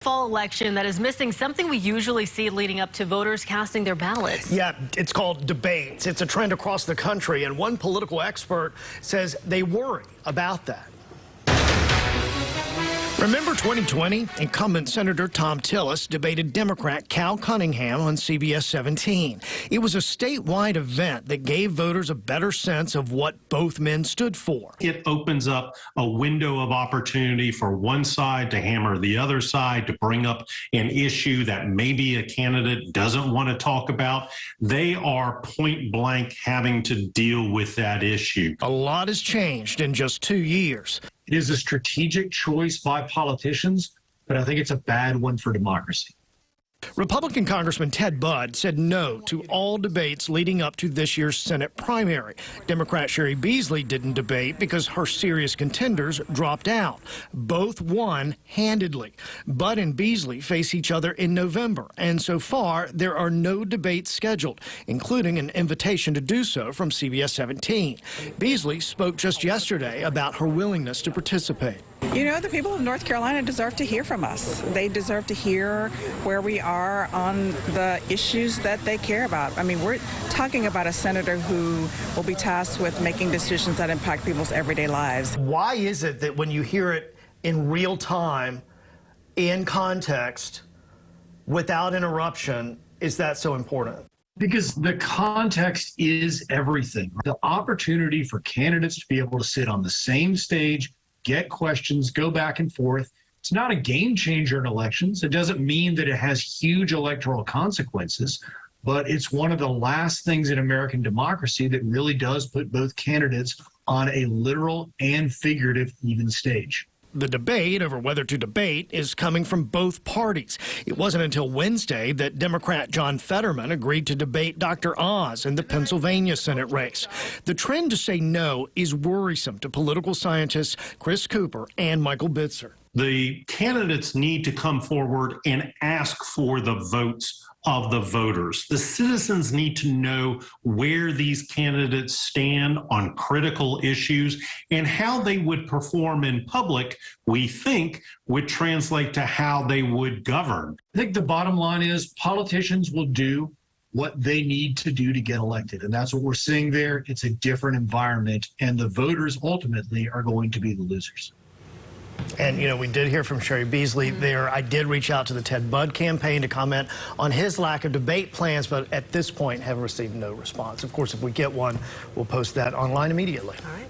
Fall election that is missing something we usually see leading up to voters casting their ballots. Yeah, it's called debates. It's a trend across the country, and one political expert says they worry about that. Remember 2020? Incumbent Senator Thom Tillis debated Democrat Cal Cunningham on CBS 17. It was a statewide event that gave voters a better sense of what both men stood for. It opens up a window of opportunity for one side to hammer the other side, to bring up an issue that maybe a candidate doesn't want to talk about. They are point blank having to deal with that issue. A lot has changed in just 2 years. It is a strategic choice by politicians, but I think it's a bad one for democracy. Republican Congressman Ted Budd said no to all debates leading up to this year's Senate primary. Democrat Sherry Beasley didn't debate because her serious contenders dropped out. Both won handedly. Budd and Beasley face each other in November, and so far there are no debates scheduled, including an invitation to do so from CBS 17. Beasley spoke just yesterday about her willingness to participate. You know, the people of North Carolina deserve to hear from us. They deserve to hear where we are on the issues that they care about. I mean, we're talking about a senator who will be tasked with making decisions that impact people's everyday lives. Why is it that when you hear it in real time, in context, without interruption, is that so important? Because the context is everything. The opportunity for candidates to be able to sit on the same stage, get questions, go back and forth. It's not a game changer in elections. It doesn't mean that it has huge electoral consequences, but it's one of the last things in American democracy that really does put both candidates on a literal and figurative even stage. The debate over whether to debate is coming from both parties. It wasn't until Wednesday that Democrat John Fetterman agreed to debate Dr. Oz in the Pennsylvania Senate race. The trend to say no is worrisome to political scientists Chris Cooper and Michael Bitzer. The candidates need to come forward and ask for the votes of the voters. The citizens need to know where these candidates stand on critical issues, and how they would perform in public, we think, would translate to how they would govern. I think the bottom line is politicians will do what they need to do to get elected, and that's what we're seeing there. It's a different environment, and the voters ultimately are going to be the losers. And, you know, we did hear from Sherry Beasley there. I did reach out to the Ted Budd campaign to comment on his lack of debate plans, but at this point have received no response. Of course, if we get one, we'll post that online immediately. All right.